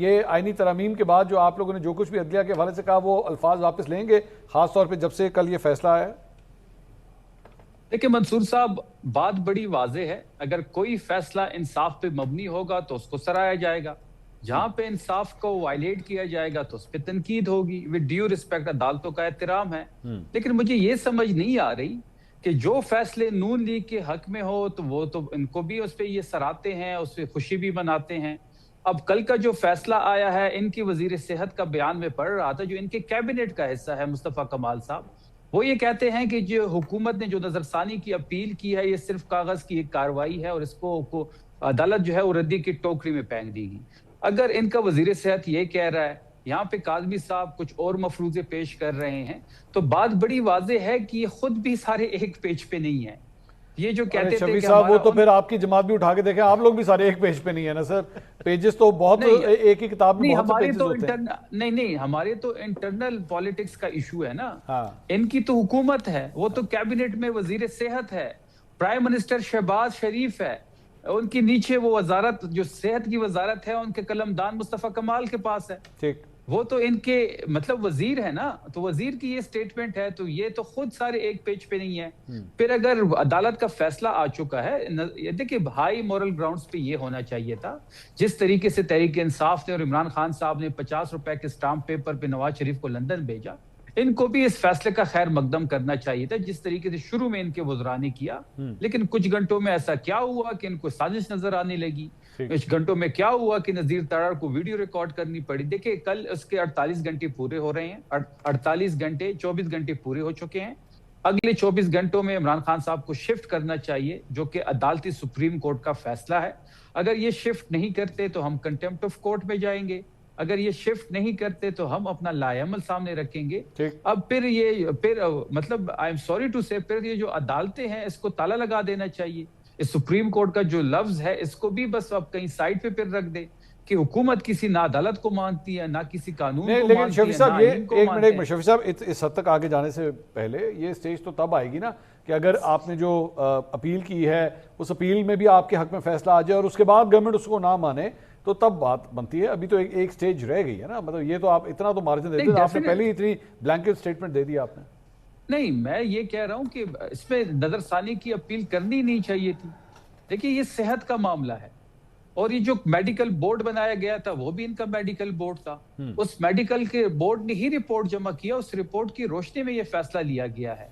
یہ آئینی ترامیم کے بعد جو آپ لوگوں نے جو کچھ بھی عدلیہ کے حوالے سے کہا وہ الفاظ واپس لیں گے، خاص طور پہ جب سے کل یہ فیصلہ آیا ہے؟ دیکھیں منصور صاحب، بات بڑی واضح ہے، اگر کوئی فیصلہ انصاف پہ مبنی ہوگا تو اس کو سرایا جائے گا، جہاں پہ انصاف کو وائلیٹ کیا جائے گا تو اس پہ تنقید ہوگی، ود ڈیو رسپیکٹ، عدالتوں کا احترام ہے۔ لیکن مجھے یہ سمجھ نہیں آ رہی کہ جو فیصلے نون لیگ کے حق میں ہو تو وہ تو ان کو بھی اس پہ یہ سراتے ہیں، اس پہ خوشی بھی مناتے ہیں۔ اب کل کا جو فیصلہ آیا ہے، ان کی وزیر صحت کا بیان میں پڑھ رہا تھا جو ان کے کیبنٹ کا حصہ ہے، مصطفیٰ کمال صاحب، وہ یہ کہتے ہیں کہ جو حکومت نے جو نظر ثانی کی اپیل کی ہے یہ صرف کاغذ کی ایک کارروائی ہے اور اس کو عدالت جو ہے وہ ردی کی ٹوکری میں پھینک دی گئی۔ اگر ان کا وزیر صحت یہ کہہ رہا ہے، یہاں پہ کاظمی صاحب کچھ اور مفروضے پیش کر رہے ہیں، تو بات بڑی واضح ہے کہ یہ خود بھی سارے ایک پیج پہ نہیں ہیں۔ یہ جو کہتے تھے شفیع کہ صاحب وہ تو پھر آپ کی جماعت بھی اٹھا کے دیکھیں، آپ لوگ بھی سارے ایک پیج پہ نہیں ہیں نا سر، پیجز تو بہت، ایک ہی کتاب میں بہت سے پیجز ہوتے ہیں۔ نہیں ہمارے تو انٹرنل پالیٹکس کا ایشو ہے نا، ان کی تو حکومت ہے، وہ تو کیبنٹ میں وزیر صحت ہے، پرائم منسٹر شہباز شریف ہے، ان کی نیچے وہ وزارت جو صحت کی وزارت ہے ان کے قلمدان مصطفیٰ کمال کے پاس ہے، ٹھیک، وہ تو ان کے مطلب وزیر ہے نا، تو وزیر کی یہ سٹیٹمنٹ ہے، تو یہ تو خود سارے ایک پیج پہ نہیں ہے۔ پھر اگر عدالت کا فیصلہ آ چکا ہے، دیکھیں ہائی مورل گراؤنڈز پہ یہ ہونا چاہیے تھا، جس طریقے سے تحریک انصاف نے اور عمران خان صاحب نے 50 روپے کے سٹامپ پیپر پہ نواز شریف کو لندن بھیجا، ان کو بھی اس فیصلے کا خیر مقدم کرنا چاہیے تھا، جس طریقے سے شروع میں ان کے وزراء نے کیا۔ لیکن کچھ گھنٹوں میں ایسا کیا ہوا کہ ان کو سازش نظر آنے لگی، کچھ گھنٹوں میں کیا ہوا کہ نذیر ترار کو ویڈیو ریکارڈ کرنی پڑی۔ دیکھیں کل اس کے 48 گھنٹے پورے ہو رہے ہیں، 24 گھنٹے پورے ہو چکے ہیں، اگلے 24 گھنٹوں میں عمران خان صاحب کو شفٹ کرنا چاہیے، جو کہ عدالتی سپریم کورٹ کا فیصلہ ہے۔ اگر یہ شفٹ نہیں کرتے تو ہم کنٹیمپٹ آف کورٹ میں جائیں گے، اگر یہ شفٹ نہیں کرتے تو ہم اپنا لائے عمل سامنے رکھیں گے۔ اب پھر مطلب آئی ایم سوری ٹو سے، پھر یہ جو عدالتیں ہیں اس کو تالا لگا دینا چاہیے، اس سپریم کورٹ کا جو لفظ ہے اس کو بھی بس اب کہیں سائڈ پہ پھر رکھ دے کہ حکومت کسی نہ عدالت کو مانتی ہے، نہ کسی قانون کو لیکن مانتی شفیع ہے، صاحب نہ یہ آئین کو ایک مانتے منٹ ہیں۔ شفیع صاحب اس حد تک آگے جانے سے پہلے یہ سٹیج تو تب آئے گی نا کہ اگر آپ نے جو اپیل کی ہے اس اپیل میں بھی آپ کے حق میں فیصلہ آ جائے اور اس کے بعد گورنمنٹ اس کو نہ مانے تو تب بات بنتی ہے۔ ابھی تو ایک سٹیج رہ گئی ہے نا، مطلب یہ تو آپ اتنا تو مارجن دیتے ہیں، آپ نے پہلے ہی اتنی بلینکٹ سٹیٹمنٹ دے دی آپ نے۔ نہیں، میں یہ کہہ رہا ہوں کہ اس میں نظر ثانی کی اپیل کرنی نہیں چاہیے تھی۔ دیکھیے یہ صحت کا معاملہ ہے، اور یہ جو میڈیکل بورڈ بنایا گیا تھا وہ بھی ان کا میڈیکل بورڈ تھا، اس میڈیکل کے بورڈ نے ہی رپورٹ جمع کیا، اس رپورٹ کی روشنی میں یہ فیصلہ لیا گیا ہے۔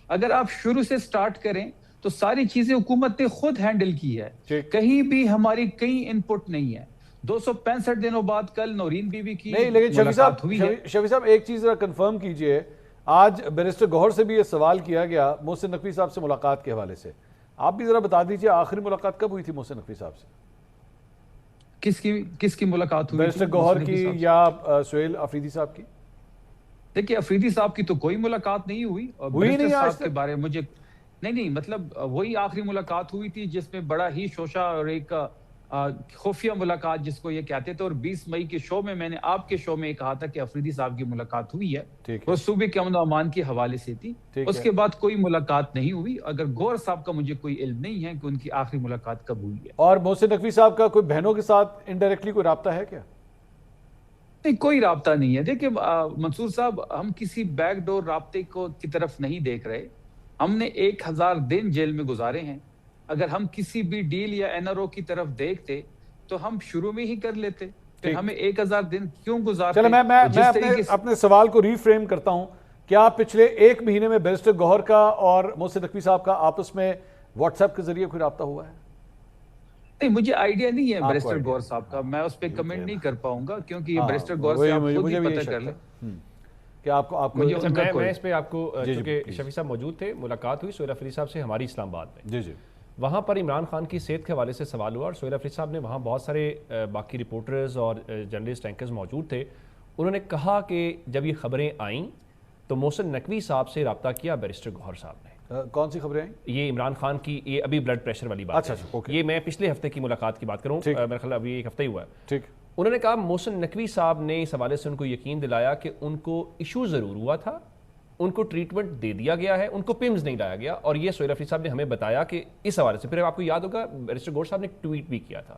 اگر آپ شروع سے سٹارٹ کریں تو ساری چیزیں حکومت نے خود ہینڈل کی ہے، کہیں بھی ہماری کہیں انپٹ نہیں ہے۔ 265 دنوں بعد کل نورین بی بی کی ملاقات ہوئی ہے۔ شفیع صاحب ایک چیز ذرا کنفرم کیجئے، آج بیرسٹر گوہر سے بھی یہ سوال کیا گیا محسن نقوی صاحب سے ملاقات کے حوالے سے، آپ بھی ذرا بتا دیجئے آخری ملاقات کب ہوئی تھی محسن نقوی صاحب سے؟ کس کی ملاقات ہوئی؟ بیرسٹر گوہر کی یا سہیل افریدی صاحب کی؟ دیکھیں افریدی صاحب کی تو کوئی ملاقات نہیں ہوئی، اور بیرسٹر صاحب کے بارے میں مجھے نہیں مطلب وہی آخری ملاقات ہوئی تھی جس میں بڑا ہی شوشہ اور ایک خفیہ ملاقات جس کو یہ کہتے تھے، اور 20 مئی کے شو میں نے آپ کے شو میں کہا تھا کہ افریدی صاحب کی ملاقات ہوئی ہے، وہ صوبے کے امن و امان کے حوالے سے تھی، اس کے بعد کوئی ملاقات نہیں ہوئی۔ اگر گوہر صاحب کا مجھے کوئی علم نہیں ہے کہ ان کی آخری ملاقات کب ہوئی ہے۔ اور محسن نقوی صاحب کا کوئی بہنوں کے ساتھ انڈائریکٹلی کوئی رابطہ ہے کیا؟ نہیں، کوئی رابطہ نہیں ہے۔ دیکھیں منصور صاحب، ہم کسی بیک ڈور رابطے کی طرف نہیں دیکھ رہے، ہم نے 1000 دن جیل میں گزارے ہیں، اگر ہم کسی بھی ڈیل یا این آر او کی طرف دیکھتے تو ہم شروع میں ہی کر لیتے، پھر ہمیں 1000 دن کیوں گزارتے؟ چلے میں اپنے سوال کو ری فریم کرتا ہوں، کیا پچھلے 1 مہینے میں بیرسٹر گوہر کا اور محسن نقوی صاحب کا آپس میں واٹس ایپ کے ذریعے کوئی رابطہ ہوا ہے؟ نہیں، مجھے آئیڈیا نہیں ہے بیرسٹر گوہر صاحب کا، میں اس پہ کمنٹ نہیں کر پاؤں گا، کیونکہ یہ بیرسٹر گوہر سے آپ خود ہی پتہ کر لیں کہ آپ کو میں اس پہ آپ کو، چونکہ شفیع صاحب موجود تھے، ملاقات ہوئی سہیل افریدی صاحب سے ہماری اسلام آباد میں، وہاں پر عمران خان کی صحت کے حوالے سے سوال ہوا، اور سہیل افریدی صاحب نے وہاں بہت سارے باقی رپورٹرز اور جرنلسٹ اینکرز موجود تھے، انہوں نے کہا کہ جب یہ خبریں آئیں تو محسن نقوی صاحب سے رابطہ کیا بیرسٹر گوہر صاحب نے۔ کون سی خبریں آئیں؟ یہ عمران خان کی، یہ ابھی بلڈ پریشر والی بات ہے، یہ میں پچھلے ہفتے کی ملاقات کی بات کروں، میرے خیال ابھی 1 ہفتہ ہی ہوا ہے۔ ٹھیک، انہوں نے کہا محسن نقوی صاحب نے اس حوالے سے ان کو یقین دلایا کہ ان کو ایشو ضرور ہوا تھا، ان کو ٹریٹمنٹ دے دیا گیا ہے، ان کو پمز نہیں لایا گیا، اور یہ سہیل افریدی صاحب نے ہمیں بتایا کہ اس حوالے سے، پھر آپ کو یاد ہوگا بیرسٹر گوہر صاحب نے ٹویٹ بھی کیا تھا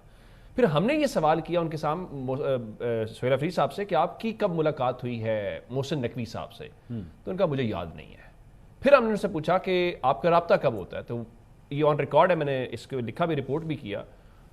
پھر ہم نے یہ سوال کیا ان کے سامنے سہیل افریدی صاحب سے کہ آپ کی کب ملاقات ہوئی ہے محسن نقوی صاحب سے، تو ان کا مجھے یاد نہیں ہے۔ پھر ہم نے ان سے پوچھا کہ آپ کا رابطہ کب ہوتا ہے، تو یہ آن ریکارڈ ہے، میں نے اس کو لکھا بھی، رپورٹ بھی کیا۔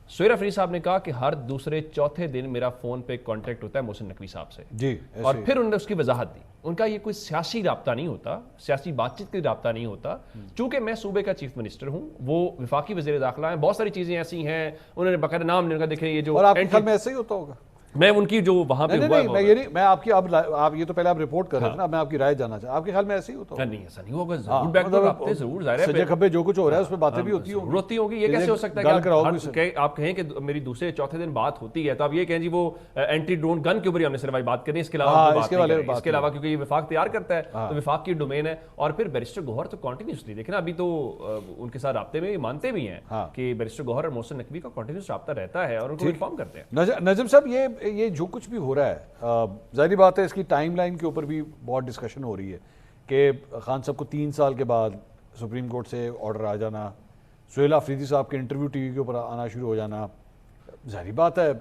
سہیل افریدی صاحب نے کہا کہ ہر دوسرے چوتھے دن میرا فون پہ کانٹیکٹ ہوتا ہے محسن نقوی صاحب سے جی، اور پھر انہوں نے اس کی وضاحت دی۔ ان کا یہ کوئی سیاسی رابطہ نہیں ہوتا، سیاسی بات چیت کا رابطہ نہیں ہوتا، چونکہ میں صوبے کا چیف منسٹر ہوں، وہ وفاقی وزیر داخلہ ہیں، بہت ساری چیزیں ایسی ہیں، انہوں نے باقاعدہ نام نے کہا دیکھیں یہ جو، اور آپ کے خیال میں ایسا ہی ہوتا ہوگا؟ میں ان کی جو وہاں پہ ہوا میں یہ نہیں، میں آپ کی آپ یہ تو پہلے آپ رپورٹ کر رہے تھے نا، میں آپ کی رائے جاننا چاہتا ہوں، آپ کے خیال میں ایسے ہی ہوتا ہوگا؟ نہیں ایسا نہیں ہوگا، ضرور بیک ڈور رابطے ضرور، ظاہر ہے سجے کھبے جو کچھ ہو رہا ہے اس پہ باتیں بھی ہوتی ہوگی۔ یہ کیسے ہو سکتا ہے کہ آپ کہیں کہ میری دوسرے چوتھے دن بات ہوتی ہے، تو آپ یہ کہیں جی وہ اینٹی ڈرون گن کے اوپر ہی ہم نے صرف بات کرنی ہے، اس کے علاوہ اس کے علاوہ کیونکہ یہ وفاق تیار کرتا ہے تو وفاق کی ڈومین ہے۔ اور پھر بیرسٹر گوہر تو کنٹینیوسلی دیکھیں ابھی تو ان کے ساتھ رابطے میں مانتے بھی ہیں کہ بیرسٹر گوہر اور محسن نقوی کا کنٹینیوس رابطہ رہتا ہے اور ان کو انفارم کرتے ہیں۔ نجم صاحب یہ جو کچھ بھی ہو رہا ہے، ظاہری بات ہے اس کی ٹائم لائن کے اوپر بھی بہت ڈسکشن ہو رہی ہے کہ خان صاحب کو 3 سال کے بعد سپریم کورٹ سے آرڈر آ جانا، سہیل افریدی صاحب کے انٹرویو ٹی وی کے اوپر آنا شروع ہو جانا، ظاہری بات ہے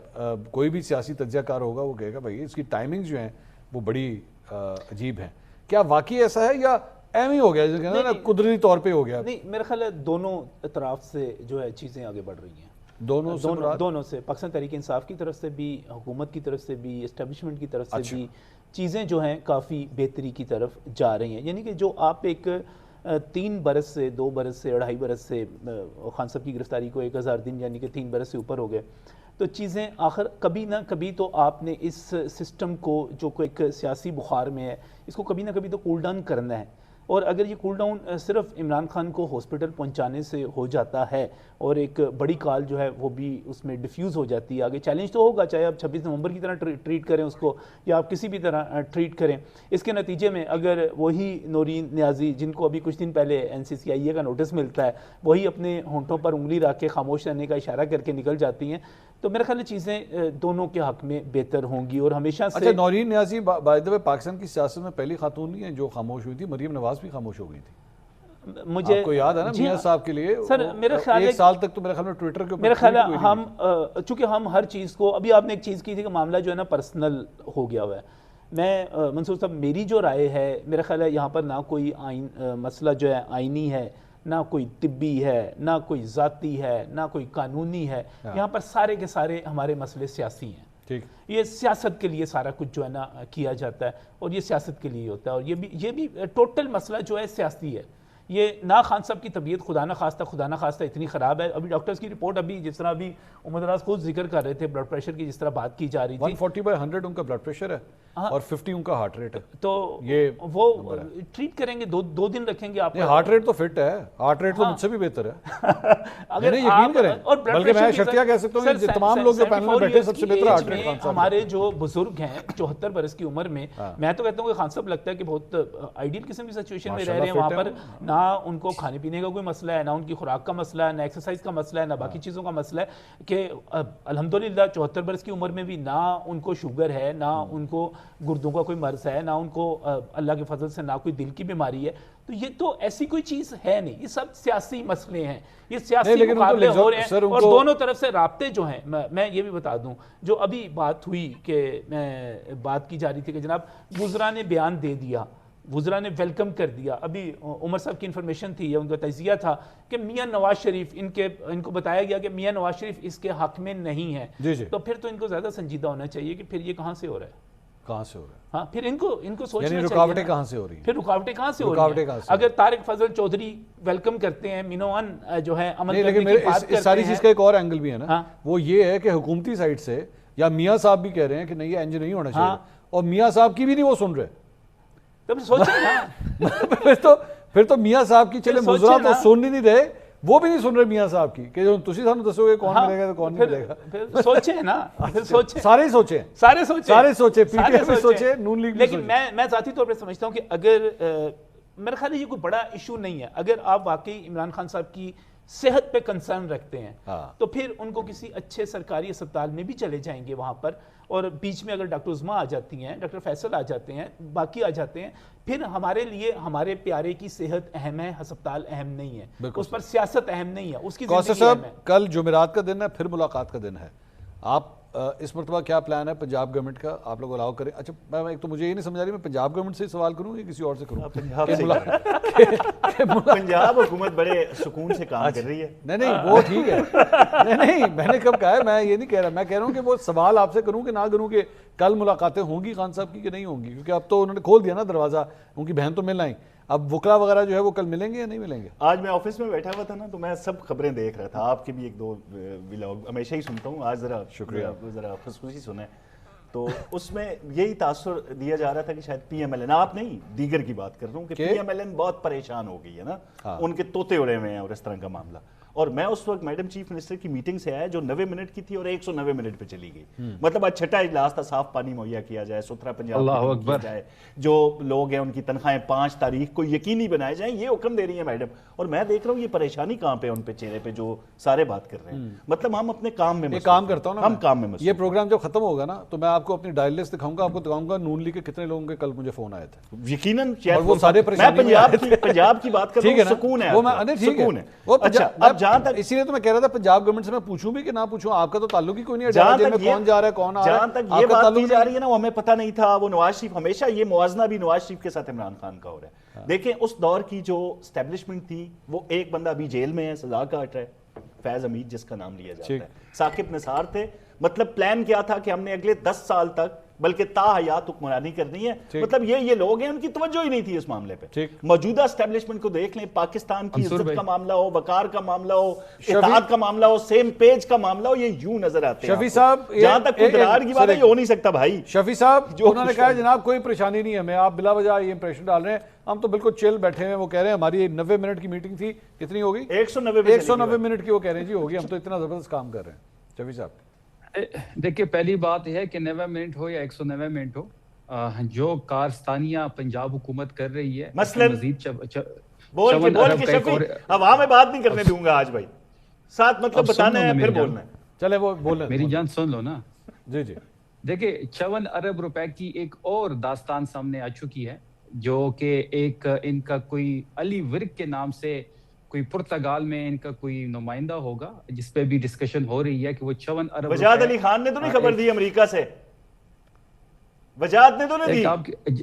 کوئی بھی سیاسی تجزیہ کار ہوگا وہ کہے گا بھائی اس کی ٹائمنگ جو ہیں وہ بڑی عجیب ہیں۔ کیا واقعی ایسا ہے یا ایم ہی ہو گیا، جیسے کہتے ہیں نا قدرتی طور پہ ہو گیا؟ نہیں، میرا خیال ہے دونوں اطراف سے جو ہے چیزیں آگے بڑھ رہی ہیں، دونوں سے پاکستان تحریک انصاف کی طرف سے بھی، حکومت کی طرف سے بھی، اسٹیبلشمنٹ کی طرف سے بھی چیزیں جو ہیں کافی بہتری کی طرف جا رہی ہیں۔ یعنی کہ جو آپ ایک 3 برس سے 2 برس سے 2.5 برس سے خان صاحب کی گرفتاری کو 1000 دن یعنی کہ 3 برس سے اوپر ہو گئے، تو چیزیں آخر کبھی نہ کبھی تو آپ نے اس سسٹم کو جو ایک سیاسی بخار میں ہے اس کو کبھی نہ کبھی تو کول ڈاؤن کرنا ہے۔ اور اگر یہ کول ڈاؤن صرف عمران خان کو ہاسپٹل پہنچانے سے ہو جاتا ہے اور ایک بڑی کال جو ہے وہ بھی اس میں ڈیفیوز ہو جاتی ہے، آگے چیلنج تو ہوگا، چاہے آپ 26 نومبر کی طرح ٹریٹ کریں اس کو یا آپ کسی بھی طرح ٹریٹ کریں، اس کے نتیجے میں اگر وہی نورین نیازی جن کو ابھی کچھ دن پہلے NCCIA کا نوٹس ملتا ہے وہی اپنے ہونٹوں پر انگلی رکھ کے خاموش رہنے کا اشارہ کر کے نکل جاتی ہیں، تو میرے خیال چیزیں دونوں کے حق میں بہتر ہوں گی۔ اور ہمیشہ سے نورین نیازی بائی دی وے پاکستان کی سیاست میں پہلی خاتون نہیں ہے جو خاموش ہوئی تھی، مریم نواز بھی خاموش ہو گئی تھی، مجھے آپ کو یاد ہے نا میاں صاحب کے لیے سر میرا خیال ہے 1 سال تک تو میرے خیال میں ٹویٹر کے اوپر میرا خیال ہے ہم چونکہ ہم ہر چیز کو، ابھی آپ نے ایک چیز کی تھی کہ معاملہ جو ہے نا پرسنل ہو گیا ہوا ہے، میں منصور صاحب میری جو رائے ہے میرا خیال ہے یہاں پر نہ کوئی مسئلہ جو ہے آئینی ہے، نہ کوئی طبی ہے، نہ کوئی ذاتی ہے، نہ کوئی قانونی ہے، یہاں پر سارے کے سارے ہمارے مسئلے سیاسی ہیں۔ یہ سیاست کے لیے سارا کچھ جو ہے نا کیا جاتا ہے اور یہ سیاست کے لیے ہوتا ہے، اور یہ بھی ٹوٹل مسئلہ جو ہے سیاسی ہے۔ یہ نا خان صاحب کی طبیعت خدا نہ خواستہ اتنی خراب ہے، ابھی ڈاکٹرز کی رپورٹ ابھی جس طرح ابھی عمر دراز خود ذکر کر رہے تھے بلڈ پریشر کی جس طرح بات کی جا رہی تھی، 140/100 ان کا بلڈ پریشر ہے اور 50 ان کا ہارٹ ریٹ ہے، تو یہ وہ ٹریٹ کریں گے، 2 دن رکھیں گے آپ یہ ہارٹ ریٹ تو فٹ ہے، ہارٹ ریٹ تو مجھ سے بھی بہتر ہے، اگر یقین کریں، بلکہ میں شرطیہ کہہ سکتا ہوں کہ تمام لوگ جو پینل میں بیٹھے سب سے بہتر ہارٹ ریٹ خان صاحب۔ ہمارے جو بزرگ ہیں 74 برس کی عمر میں، میں تو کہتا ہوں کہ خان صاحب لگتا ہے کہ بہت آئیڈیل قسم کی سچویشن میں رہ رہے ہیں، وہاں پر نہ ان کو کھانے پینے کا کوئی مسئلہ ہے، نہ ان کی خوراک کا مسئلہ ہے، نہ ایکسرسائز کا مسئلہ ہے، نہ باقی چیزوں کا مسئلہ ہے، کہ الحمدللہ 74 برس کی عمر میں بھی نہ ان کو شوگر ہے، نہ ان کو گردوں کا کوئی مرض ہے، نہ ان کو اللہ کے فضل سے نہ کوئی دل کی بیماری ہے، تو یہ تو ایسی کوئی چیز ہے نہیں، یہ سب سیاسی مسئلے ہیں، یہ سیاسی مقابلے ہو رہے ہیں، اور دونوں طرف سے رابطے جو ہیں، میں یہ بھی بتا دوں جو ابھی بات ہوئی کہ بات کی جا رہی تھی کہ جناب وزراء نے بیان دے دیا، وزراء نے ویلکم کر دیا، ابھی عمر صاحب کی انفارمیشن تھی یا ان کا تجزیہ تھا کہ میاں نواز شریف ان کو بتایا گیا کہ میاں نواز شریف اس کے حق میں نہیں ہے، تو پھر تو ان کو زیادہ سنجیدہ ہونا چاہیے کہ پھر یہ کہاں سے ہو رہا ہے، کہاں سے ہو رہا ہے، ہاں پھر ان کو سوچنا چاہیے رکاوٹیں کہاں سے ہو رہی ہیں، پھر رکاوٹیں کہاں سے ہو رہی ہیں، اگر طارق فضل چودھری ویلکم کرتے ہیں، مینوان جو ہے عمل کرنے کی بات کرتے ہیں، اس ساری چیز کا ایک اور اینگل بھی ہے نا، وہ یہ ہے کہ حکومتی سائٹ سے یا میاں صاحب بھی کہہ رہے ہیں کہ نہیں یہ انج نہیں ہونا چاہیے، اور میاں صاحب کی بھی نہیں وہ سن رہے، تب سوچیں نا پھر تو میاں صاحب کی چلے مزرا تو سن ہی نہیں رہے، وہ بھی نہیں سن رہے میاں صاحب کی کہ تسی سانو دسو گے کون ملے گا تو کون نہیں ملے گا، پھر سوچیں نا، پھر سوچیں، سارے سوچیں، پی ٹی آئی بھی سوچے، نون لیگ بھی سوچے، لیکن میں ذاتی طور پر سمجھتا ہوں کہ اگر میرے خیال ہے یہ کوئی بڑا ایشو نہیں ہے، اگر آپ واقعی عمران خان صاحب کی صحت پہ کنسرن رکھتے ہیں تو پھر ان کو کسی اچھے سرکاری اسپتال میں بھی چلے جائیں گے وہاں پر، اور بیچ میں اگر ڈاکٹر عظمیٰ آ جاتی ہیں، ڈاکٹر فیصل آ جاتے ہیں، باقی آ جاتے ہیں، پھر ہمارے لیے ہمارے پیارے کی صحت اہم ہے، ہسپتال اہم نہیں ہے، اس پر سیاست اہم نہیں ہے، اس کی زندگی اہم ہے۔ کل جمعرات کا دن ہے، پھر ملاقات کا دن ہے، آپ اس مرتبہ کیا پلان ہے پنجاب گورنمنٹ کا؟ آپ لوگ الاؤ کریں؟ اچھا میں ایک تو مجھے یہ نہیں سمجھ آ رہی میں پنجاب گورنمنٹ سے سوال کروں یا کسی اور سے کروں؟ پنجاب حکومت بڑے سکون سے کام کر رہی ہے. نہیں وہ ٹھیک ہے. نہیں میں نے کب کہا ہے, میں یہ نہیں کہہ رہا, میں کہہ رہا ہوں کہ وہ سوال آپ سے کروں کہ نہ کروں کہ کل ملاقاتیں ہوں گی خان صاحب کی کہ نہیں ہوں گی, کیونکہ اب تو انہوں نے کھول دیا نا دروازہ, ان کی بہن تو مل آئیں, اب وکلا وغیرہ جو ہے وہ کل ملیں گے یا نہیں ملیں گے؟ آج میں آفس میں بیٹھا ہوا تھا نا تو میں سب خبریں دیکھ رہا تھا, آپ کے بھی ایک دو ولاگ ہمیشہ ہی سنتا ہوں, آج ذرا شکریہ, ذرا خصوصی سنا ہے. تو اس میں یہی تاثر دیا جا رہا تھا کہ شاید پی ایم ایل این, آپ نہیں دیگر کی بات کر رہا ہوں, کہ پی ایم ایل این بہت پریشان ہو گئی ہے نا, ان کے طوطے اڑے ہوئے ہیں اور اس طرح کا معاملہ. اور میں اس وقت میڈم چیف منسٹر کی میٹنگ سے آیا جو 90 منٹ کی تھی اور 190 منٹ پہ چلی گئی. مطلب آج چھٹا اجلاس تھا, صاف پانی مہیا کیا جائے, ستھرا پنجاب کیا جائے, جو لوگ ہیں ان کی تنخواہیں 5 تاریخ کو یقینی بنائے جائیں, یہ حکم دے رہی ہیں میڈم. اور میں دیکھ رہا ہوں یہ پریشانی کہاں پہ ان پہ چہرے پہ جو سارے بات کر رہے ہیں. مطلب ہم اپنے کام میں کام کرتا ہوں نا, ہم کام میں یہ پروگرام جب ختم ہوگا نا تو میں آپ کو اپنی ڈائل لسٹ دکھاؤں گا, آپ کو دکھاؤں گا نون لیگ کے کتنے لوگوں کے کل مجھے فون آئے تھے. یقیناً وہ سارے پنجاب کی بات کر رہا ہوں, سکون ہے, سکون ہے. اچھا اب جہاں تک, اسی لیے تو میں کہہ رہا تھا پنجاب گورنمنٹ سے میں پوچھوں بھی کہ نہ پوچھوں, آپ کا تو تعلق ہی کوئی نہیں ہے ڈیرہ جیل میں کون جا رہا ہے کون آ رہا ہے. جہاں تک یہ بات کی جا رہی ہے نا, وہ ہمیں پتہ نہیں تھا. وہ نواز شریف ہمیشہ یہ موازنہ بھی نواز شریف کے ساتھ عمران خان کا ہو رہا ہے. دیکھیں اس دور کی جو اسٹیبلشمنٹ تھی, وہ ایک بندہ ابھی جیل میں ہے, سزا کاٹ رہا ہے, فیض حمید جس کا نام لیا جاتا ہے, ثاقب نثار تھے. مطلب پلان کیا تھا کہ ہم نے اگلے 10 سال تک بلکہ تا حیات حکمرانی کرنی ہے. مطلب یہ لوگ ہیں, ان کی توجہ ہی نہیں تھی اس معاملے پہ. موجودہ اسٹیبلشمنٹ کو دیکھ لیں, پاکستان کی عزت کا معاملہ ہو, وقار کا معاملہ ہو, اتحاد کا معاملہ ہو, سیم پیج کا معاملہ ہو, یہ یوں نظر آتے ہیں. شفیع صاحب جہاں تک قدرار کی بات ہے, یہ ہو نہیں سکتا بھائی. شفیع صاحب انہوں نے کہا جناب کوئی پریشانی نہیں ہے ہمیں, آپ بلا وجہ یہ امپریشن ڈال رہے ہیں, ہم تو بالکل چل بیٹھے ہیں. وہ کہہ رہے ہیں ہماری 90 منٹ کی میٹنگ تھی, کتنی ہوگی؟ 190 منٹ کی. وہ کہہ رہے ہیں جی ہوگی, ہم تو اتنا زبردست کام کر رہے ہیں. شفیع صاحب دیکھیں, پہلی بات یہ ہے کہ 90 منٹ ہو یا 190 منٹ ہو, جو کارستانیہ پنجاب حکومت کر رہی ہے, مزید بول کے شفیع عوام میں بات نہیں کرنے دوں گا آج بھائی, ساتھ مطلب بتانا ہے پھر بولنا ہے. چلے وہ بولیں, میری جان سن لو نا. جی جی دیکھیں 54 ارب روپے کی ایک اور داستان سامنے آ چکی ہے, جو کہ ایک ان کا کوئی علی ورک کے نام سے کوئی پرتگال میں ان کا کوئی نمائندہ ہوگا, جس پہ بھی ڈسکشن ہو رہی ہے کہ وہ 54 ارب وجاد علی خان نے تو نہیں خبر دی امریکہ سے, وجاد نے تو نہیں دی.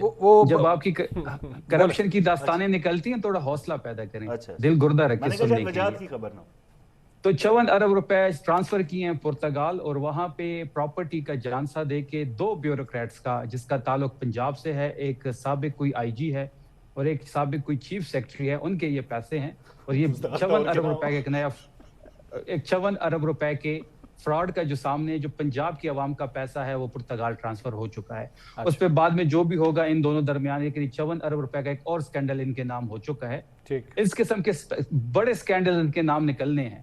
جب آپ کی کرپشن کی داستانیں نکلتی ہیں تھوڑا حوصلہ پیدا کریں, دل گردہ رکھیں سننے کے وجاد کی خبر نہ. تو 54 ارب روپے ٹرانسفر کیے ہیں پرتگال, اور وہاں پہ پراپرٹی کا جانسا دے کے 2 بیوروکریٹس کا, جس کا تعلق پنجاب سے ہے, ایک سابق کوئی آئی جی ہے اور ایک سابق کوئی چیف سیکرٹری ہے, ان کے یہ پیسے ہیں. اور یہ 54 ارب روپے کا ایک نیا 54 ارب روپے کے فراڈ کا جو سامنے جو پنجاب کی عوام کا پیسہ ہے وہ پرتگال ٹرانسفر ہو چکا ہے. اس پہ بعد میں جو بھی ہوگا ان دونوں درمیان, لیکن 54 ارب روپے کا ایک اور سکینڈل ان کے نام ہو چکا ہے. اس قسم کے بڑے سکینڈل ان کے نام نکلنے ہیں.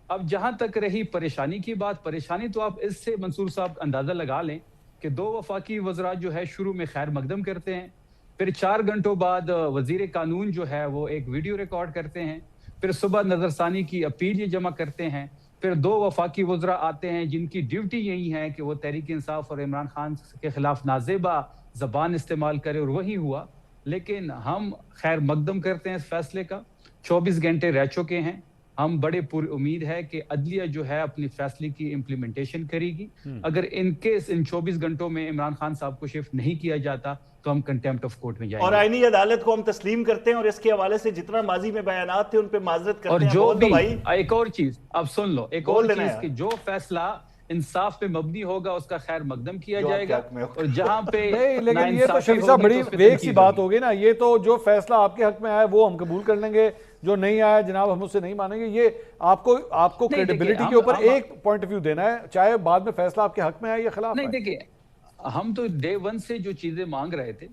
اب جہاں تک رہی پریشانی کی بات, پریشانی تو آپ اس سے منصور صاحب اندازہ لگا لیں کہ 2 وفاقی وزراء جو ہے شروع میں خیر مقدم کرتے ہیں, پھر 4 گھنٹوں بعد وزیر قانون جو ہے وہ ایک ویڈیو ریکارڈ کرتے ہیں, پھر صبح نظر ثانی کی اپیل یہ جمع کرتے ہیں, پھر 2 وفاقی وزراء آتے ہیں جن کی ڈیوٹی یہی ہے کہ وہ تحریک انصاف اور عمران خان کے خلاف نازیبا زبان استعمال کرے, اور وہی ہوا. لیکن ہم خیر مقدم کرتے ہیں اس فیصلے کا, 24 گھنٹے رہ چکے ہیں, ہم بڑے پوری امید ہے کہ عدلیہ جو ہے اپنی فیصلے کی امپلیمنٹیشن کرے گی. اگر ان کیس ان 24 گھنٹوں میں عمران خان صاحب کو شفٹ نہیں کیا جاتا تو ہم کنٹیمپٹ آف کورٹ میں جائیں گے. اور آئینی عدالت کو ہم تسلیم کرتے ہیں, اور اس کے حوالے سے جتنا ماضی میں بیانات تھے ان پہ معذرت کرتے ہیں. اور جو بھی ایک اور چیز اب سن لو, ایک اور چیز کہ جو فیصلہ انصاف پہ مبنی ہوگا اس کا خیر مقدم کیا جائے گا, اور جہاں پہ لیکن یہ تو شفیع صاحب بڑی ویک سی بات ہوگی نا. یہ تو جو فیصلہ آپ کے حق میں آیا وہ ہم قبول کر لیں گے, جو نہیں آیا جناب ہم اس سے نہیں مانیں گے. یہ آپ کو کریڈیبلٹی کے اوپر ایک پوائنٹ آف ویو دینا ہے, چاہے بعد میں فیصلہ آپ کے حق میں آئے یا خلاف. نہیں دیکھیں, ہم تو ڈے 1 سے جو چیزیں مانگ رہے تھے,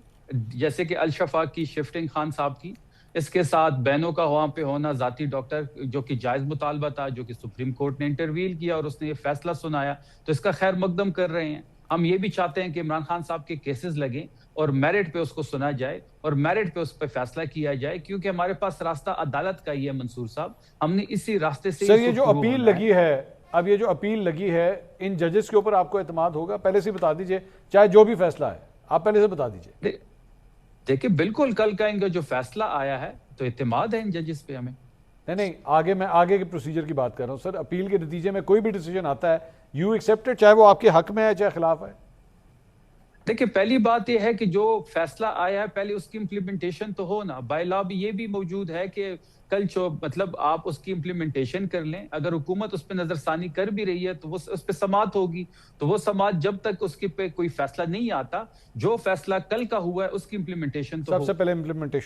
جیسے کہ الشفاق کی شفٹنگ خان صاحب کی, اس کے ساتھ بہنوں کا وہاں پہ ہونا, ذاتی ڈاکٹر جو کہ جائز مطالبہ تھا, جو کہ سپریم کورٹ نے انٹرویل کیا اور اس نے یہ فیصلہ سنایا, تو اس کا خیر مقدم کر رہے ہیں. ہم یہ بھی چاہتے ہیں کہ عمران خان صاحب کے کیسز لگیں اور میرٹ پہ اس کو سنا جائے اور میرٹ پہ اس پہ فیصلہ کیا جائے, کیونکہ ہمارے پاس راستہ عدالت کا ہی ہے منصور صاحب, ہم نے اسی راستے سے. سر یہ جو اپیل لگی ہے, اب یہ جو اپیل لگی ہے, ان ججز کے اوپر آپ کو اعتماد ہوگا؟ پہلے سے بتا دیجئے, چاہے جو بھی فیصلہ ہے آپ پہلے سے بتا دیجئے. دیکھیں بالکل کل کا ان کا جو فیصلہ آیا ہے تو اعتماد ہے ان ججز پہ ہمیں. نہیں آگے میں آگے کے پروسیجر کی بات کر رہا ہوں سر. اپیل کے نتیجے میں کوئی بھی ڈیسیجن آتا ہے, یو ایکسیپٹڈ، چاہے وہ آپ کے حق میں ہے چاہے خلاف ہے؟ دیکھیں پہلی بات یہ ہے کہ جو فیصلہ آیا ہے پہلے اس کی امپلیمنٹیشن تو ہو نا. بائی لا بھی یہ بھی موجود ہے کہ کل مطلب آپ اس کی امپلیمنٹیشن کر لیں. اگر حکومت اس پہ نظر ثانی کر بھی رہی ہے تو وہ اس پہ سماعت ہوگی. تو وہ سماعت جب تک اس کے پہ کوئی فیصلہ نہیں آتا، جو فیصلہ کل کا ہوا ہے اس کی امپلیمنٹیشن تو سب سے پہلے امپلیمنٹیشن